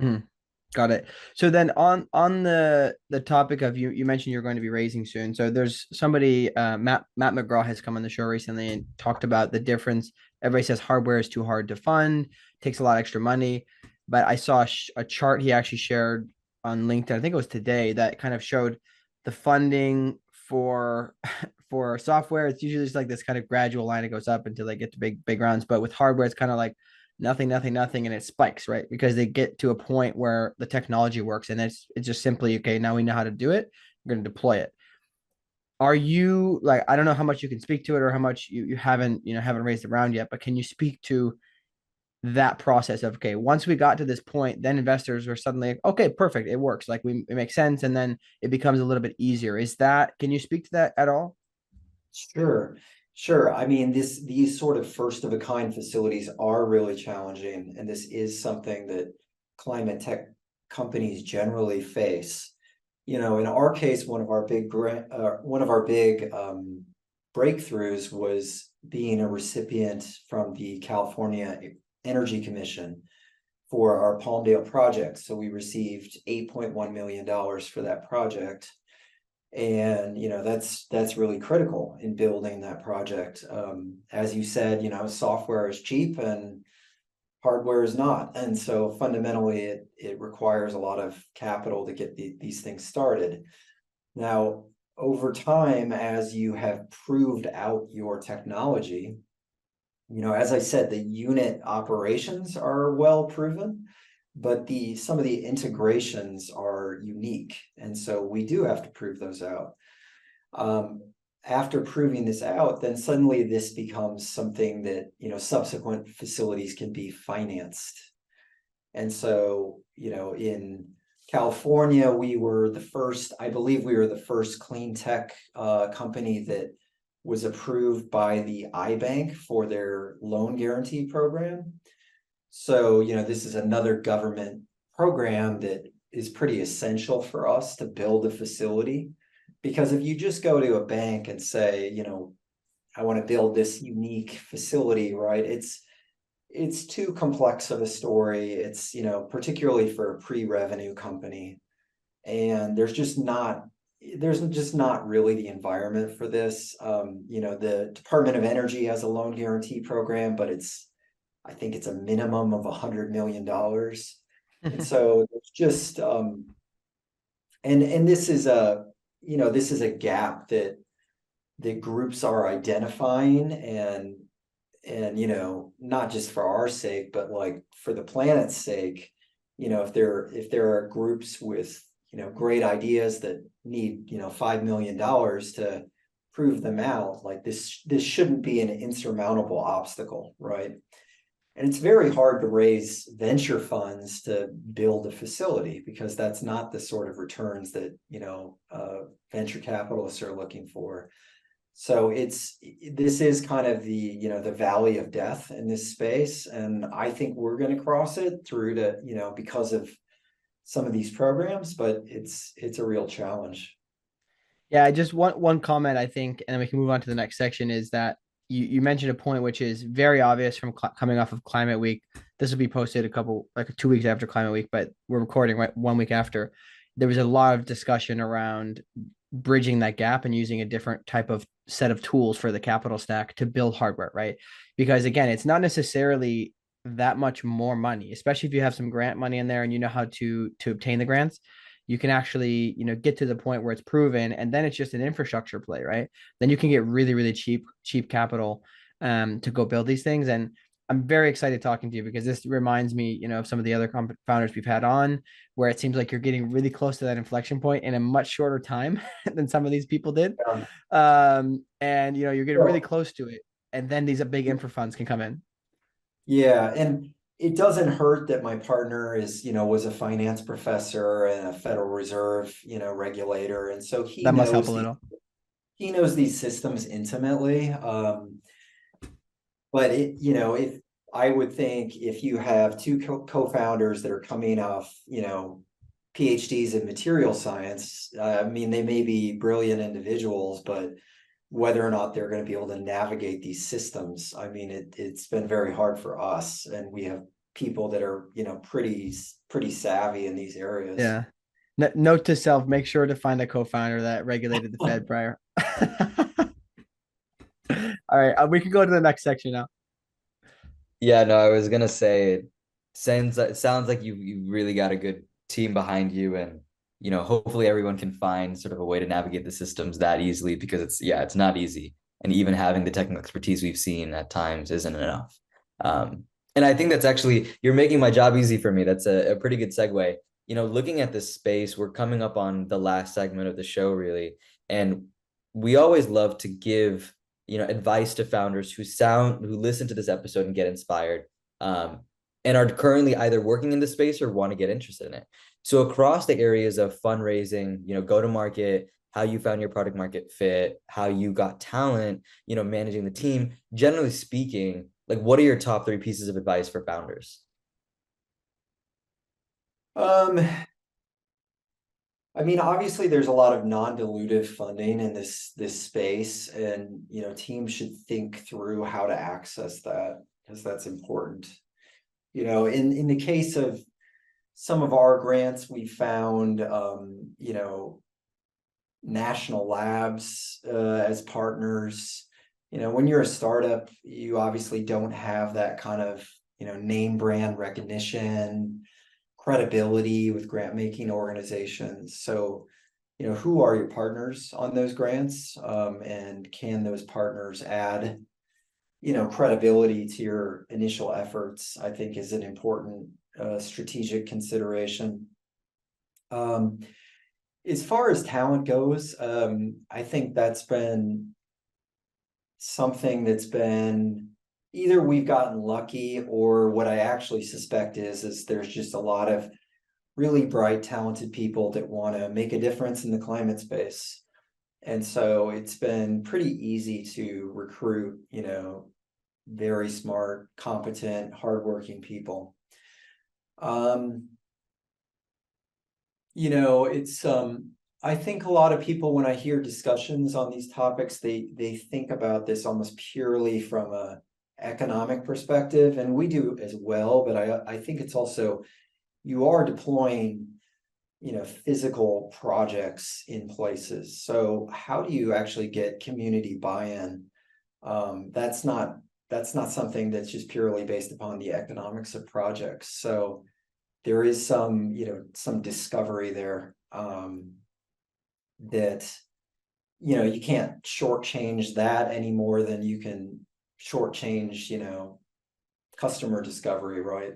[SPEAKER 4] Mm, got it. So then on the topic of you mentioned you're going to be raising soon. So there's somebody, Matt McGraw has come on the show recently and talked about the difference. Everybody says hardware is too hard to fund, takes a lot of extra money. But I saw a chart he actually shared on LinkedIn, I think it was today, that kind of showed the funding for for software. It's usually just like this kind of gradual line. It goes up until they get to big rounds. But with hardware, it's kind of like nothing, nothing, nothing, and it spikes, right? Because they get to a point where the technology works, and it's just simply, okay, now we know how to do it. We're going to deploy it. Are you like, I don't know how much you can speak to it or how much you haven't, haven't raised around yet, but can you speak to that process of, okay, once we got to this point, then investors were suddenly like, okay, perfect, it works, like it makes sense, and then it becomes a little bit easier. Can you speak to that at all?
[SPEAKER 2] Sure, sure. I mean, these sort of first of a kind facilities are really challenging, and this is something that climate tech companies generally face. In our case, one of our big breakthroughs was being a recipient from the California Energy Commission for our Palmdale project. So we received $8.1 million for that project. And that's really critical in building that project. As you said, software is cheap and hardware is not, and so fundamentally it requires a lot of capital to get these things started. Now, over time, as you have proved out your technology, as I said, the unit operations are well proven, but some of the integrations are unique, and so we do have to prove those out. After proving this out, then suddenly this becomes something that subsequent facilities can be financed. And so in California, I believe we were the first clean tech company that was approved by the iBank for their loan guarantee program. So, this is another government program that is pretty essential for us to build a facility. Because if you just go to a bank and say, I want to build this unique facility, right? It's too complex of a story. It's, particularly for a pre-revenue company. And there's just not really the environment for this. The Department of Energy has a loan guarantee program, but I think it's a minimum of $100 million. And so it's just, and this is a gap that groups are identifying, and not just for our sake, but like for the planet's sake. If there are groups with great ideas that need $5 million to prove them out, like this shouldn't be an insurmountable obstacle, right? And it's very hard to raise venture funds to build a facility, because that's not the sort of returns that venture capitalists are looking for. So this is kind of the valley of death in this space, and I think we're going to cross it through to because of some of these programs, but it's a real challenge.
[SPEAKER 4] Yeah, just one comment, I think, and then we can move on to the next section, is that you mentioned a point which is very obvious from coming off of Climate Week. This will be posted 2 weeks after Climate Week, but we're recording right 1 week after. There was a lot of discussion around bridging that gap and using a different type of set of tools for the capital stack to build hardware, right? Because again, it's not necessarily that much more money, especially if you have some grant money in there and you know how to obtain the grants. You can actually get to the point where it's proven, and then it's just an infrastructure play, right? Then you can get really, really cheap capital to go build these things. And I'm very excited talking to you, because this reminds me of some of the other founders we've had on, where it seems like you're getting really close to that inflection point in a much shorter time than some of these people did. And you're getting really close to it, and then these big infra funds can come in.
[SPEAKER 2] Yeah, and it doesn't hurt that my partner was a finance professor and a Federal Reserve, regulator, and so
[SPEAKER 4] That must help a little.
[SPEAKER 2] he knows these systems intimately. But if I would think, if you have two co-founders that are coming off, PhDs in material science, I mean, they may be brilliant individuals, but whether or not they're going to be able to navigate these systems, I mean, it's been very hard for us, and we have people that are pretty savvy in these areas.
[SPEAKER 4] Yeah. Note to self: make sure to find a co-founder that regulated the Fed prior. All right, we can go to the next section now.
[SPEAKER 1] Yeah, no, I was gonna say, it sounds like you really got a good team behind you, and hopefully everyone can find sort of a way to navigate the systems that easily, because it's not easy, and even having the technical expertise we've seen at times isn't enough. And I think that's actually, you're making my job easy for me. That's a pretty good segue. Looking at this space, we're coming up on the last segment of the show, really, and we always love to give advice to founders who listen to this episode and get inspired, and are currently either working in the space or want to get interested in it. So across the areas of fundraising, go to market, how you found your product market fit, how you got talent, managing the team, generally speaking, like, what are your top 3 pieces of advice for founders?
[SPEAKER 2] I mean, obviously there's a lot of non-dilutive funding in this space, and teams should think through how to access that, because that's important. In the case of some of our grants, we found national labs as partners. When you're a startup, you obviously don't have that kind of name brand recognition, credibility with grant making organizations. So who are your partners on those grants, and can those partners add credibility to your initial efforts, I think is an important strategic consideration. As far as talent goes, I think that's been something that's been, either we've gotten lucky, or what I actually suspect is there's just a lot of really bright, talented people that want to make a difference in the climate space. And so it's been pretty easy to recruit, very smart, competent, hardworking people. It's I think a lot of people, when I hear discussions on these topics, they think about this almost purely from a economic perspective, and we do as well, but I think it's also, you are deploying physical projects in places. So how do you actually get community buy-in? That's not something that's just purely based upon the economics of projects. So there is some discovery there, that you can't shortchange that any more than you can shortchange customer discovery, right?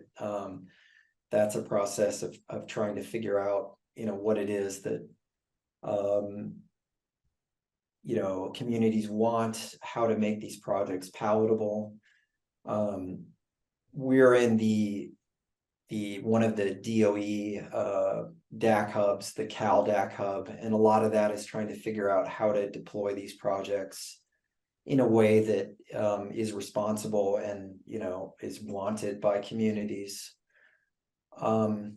[SPEAKER 2] That's a process of trying to figure out what it is that communities want, how to make these projects palatable. We're in the one of the DOE DAC hubs, the Cal DAC hub, and a lot of that is trying to figure out how to deploy these projects in a way that is responsible and is wanted by communities. So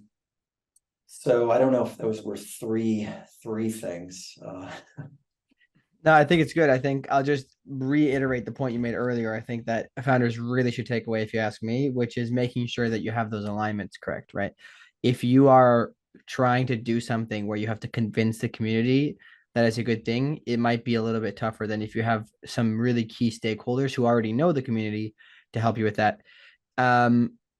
[SPEAKER 2] I don't know if those were three things.
[SPEAKER 4] No, I think it's good. I think I'll just reiterate the point you made earlier. I think that founders really should take away, if you ask me, which is making sure that you have those alignments correct, right? If you are trying to do something where you have to convince the community that it's a good thing, it might be a little bit tougher than if you have some really key stakeholders who already know the community to help you with that.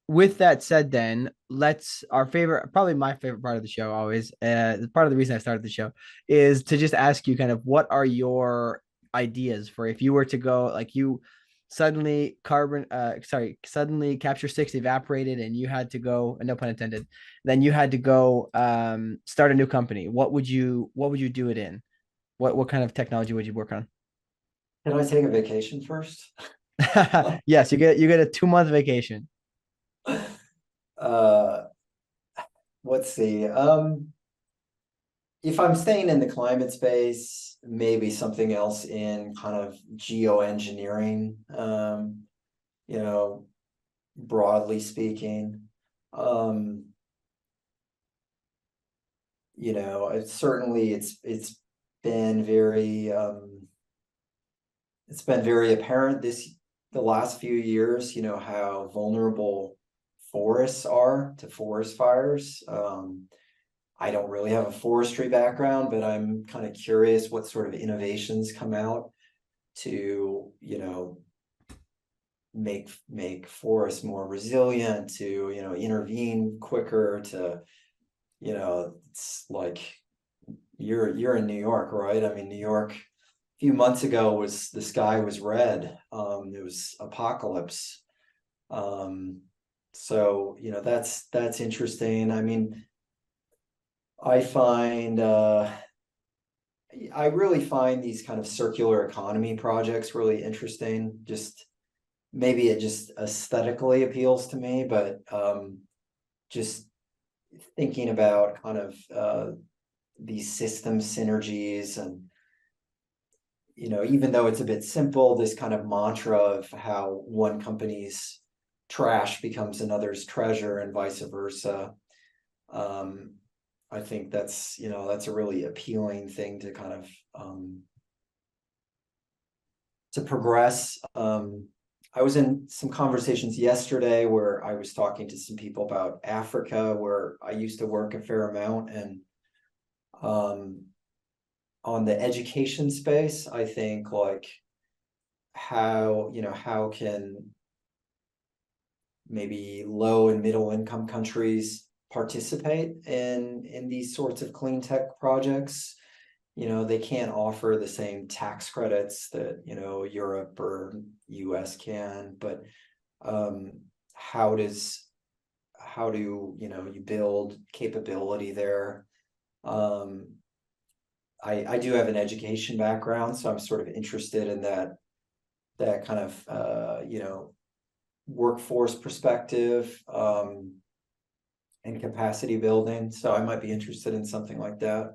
[SPEAKER 4] With that said, then probably my favorite part of the show always, part of the reason I started the show is to just ask you kind of, what are your ideas for if you were to go, like, you suddenly suddenly Capture6 evaporated and you had to go, no pun intended, then you had to go start a new company. What would you do it in? What kind of technology would you work on?
[SPEAKER 2] Can I take a vacation first?
[SPEAKER 4] Yes, you get a 2-month vacation.
[SPEAKER 2] Let's see. If I'm staying in the climate space, maybe something else in kind of geoengineering, broadly speaking. It's been very apparent the last few years, how vulnerable forests are to forest fires. I don't really have a forestry background, but I'm kind of curious what sort of innovations come out to, make forests more resilient, to, intervene quicker, to it's like you're in New York, right? I mean, New York a few months ago was the sky was red. It was apocalypse. So that's interesting. I mean, I find I really find these kind of circular economy projects really interesting. Just maybe it just aesthetically appeals to me, but just thinking about kind of these system synergies and even though it's a bit simple, this kind of mantra of how one company's trash becomes another's treasure and vice versa. I think that's a really appealing thing to kind of to progress. I was in some conversations yesterday where I was talking to some people about Africa, where I used to work a fair amount, and on the education space, I think like how can maybe low and middle income countries participate in these sorts of clean tech projects. They can't offer the same tax credits that Europe or US can, but how do you build capability there? I do have an education background, so I'm sort of interested in that kind of workforce perspective and capacity building. So I might be interested in something like that.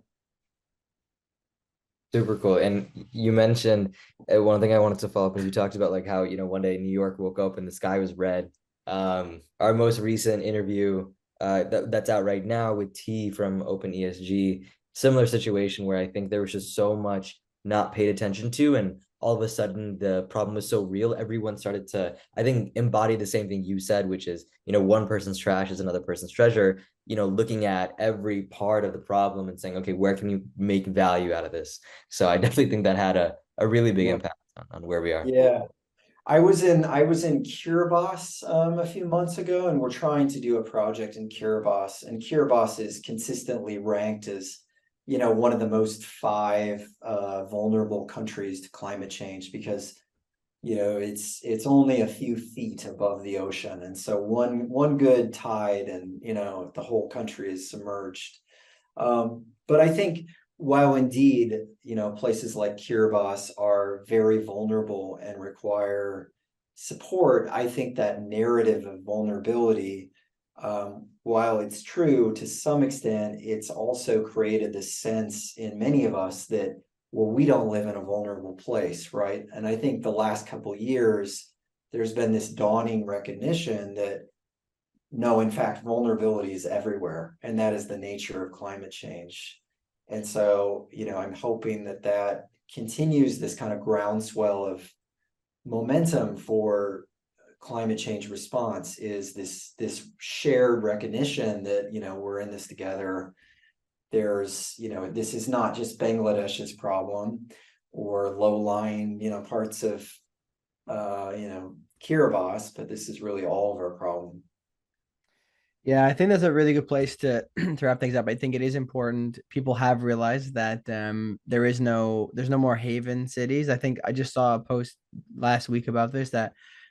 [SPEAKER 1] Super cool. And you mentioned one thing I wanted to follow up is you talked about like how, one day New York woke up and the sky was red. Our most recent interview that's out right now with T from Open ESG, similar situation where I think there was just so much not paid attention to, and all of a sudden the problem was so real, everyone started to, I think, embody the same thing you said, which is, one person's trash is another person's treasure, looking at every part of the problem and saying, okay, where can you make value out of this? So I definitely think that had a really big impact on where we are.
[SPEAKER 2] Yeah. I was in Kiribati a few months ago, and we're trying to do a project in Kiribati, and Kiribati is consistently ranked as one of the most five vulnerable countries to climate change because it's only a few feet above the ocean, and so one good tide and the whole country is submerged. But I think while indeed, places like Kiribati are very vulnerable and require support, I think that narrative of vulnerability, while it's true to some extent, it's also created this sense in many of us that, well, we don't live in a vulnerable place, right? And I think the last couple of years, there's been this dawning recognition that no, in fact, vulnerability is everywhere, and that is the nature of climate change. And so, I'm hoping that continues this kind of groundswell of momentum for climate change response is this shared recognition that, we're in this together. There's, this is not just Bangladesh's problem or low-lying, parts of, Kiribati, but this is really all of our problem.
[SPEAKER 4] Yeah, I think that's a really good place to to wrap things up. I think it is important. People have realized that there's no more haven cities. I think I just saw a post last week about this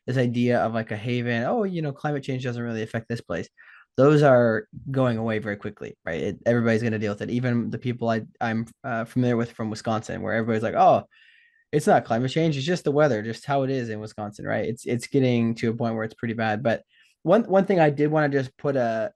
[SPEAKER 4] idea of like a haven. Oh, climate change doesn't really affect this place. Those are going away very quickly, right? Everybody's going to deal with it. Even the people I'm familiar with from Wisconsin, where everybody's like, oh, it's not climate change, it's just the weather, just how it is in Wisconsin, right? It's getting to a point where it's pretty bad. But one thing I did want to just put a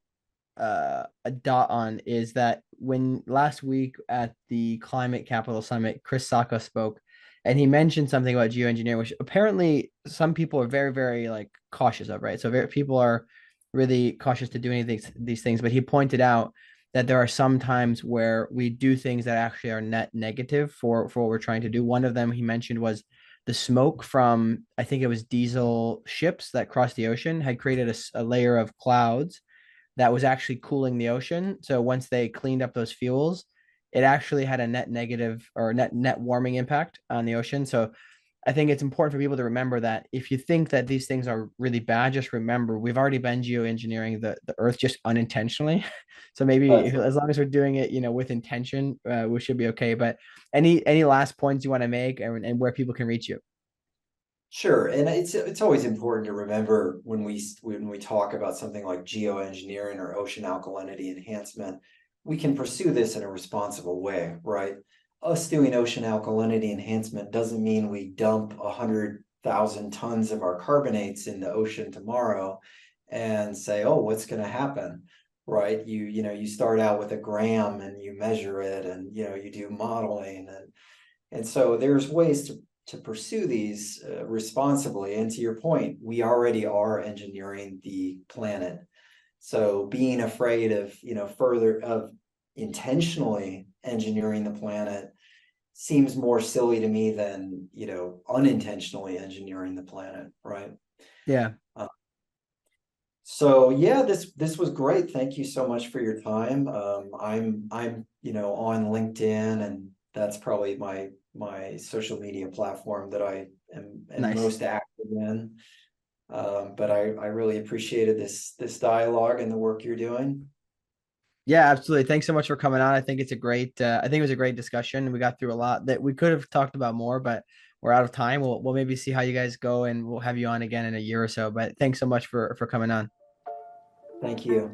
[SPEAKER 4] dot on is that when last week at the Climate Capital Summit, Chris Sacca spoke, and he mentioned something about geoengineering, which apparently some people are very, very like cautious of, right? So people are really cautious to do these things, but he pointed out that there are some times where we do things that actually are net negative for what we're trying to do. One of them he mentioned was the smoke from, I think it was diesel ships that crossed the ocean had created a layer of clouds that was actually cooling the ocean. So once they cleaned up those fuels, it actually had a net negative or net warming impact on the ocean. So I think it's important for people to remember that if you think that these things are really bad, just remember we've already been geoengineering the earth just unintentionally. So maybe
[SPEAKER 2] That's
[SPEAKER 4] as long as we're doing it, with intention, we should be okay. But any last points you want to make, and where people can reach you?
[SPEAKER 2] Sure, and it's always important to remember when we talk about something like geoengineering or ocean alkalinity enhancement, we can pursue this in a responsible way, right? Us doing ocean alkalinity enhancement doesn't mean we dump 100,000 tons of our carbonates in the ocean tomorrow and say, oh, what's going to happen, right? You start out with a gram and you measure it, and you do modeling, and so there's ways to pursue these responsibly. And to your point, we already are engineering the planet. So being afraid of, further of intentionally engineering the planet seems more silly to me than, unintentionally engineering the planet, right?
[SPEAKER 4] Yeah.
[SPEAKER 2] Uh, so yeah, this was great. Thank you so much for your time. I'm on LinkedIn, and that's probably my social media platform that I am
[SPEAKER 4] Nice.
[SPEAKER 2] most active in. But I really appreciated this dialogue and the work you're doing.
[SPEAKER 4] Yeah, absolutely. Thanks so much for coming on. I think it was a great discussion. We got through a lot that we could have talked about more, but we're out of time. We'll maybe see how you guys go, and we'll have you on again in a year or so. But thanks so much for coming on.
[SPEAKER 2] Thank you.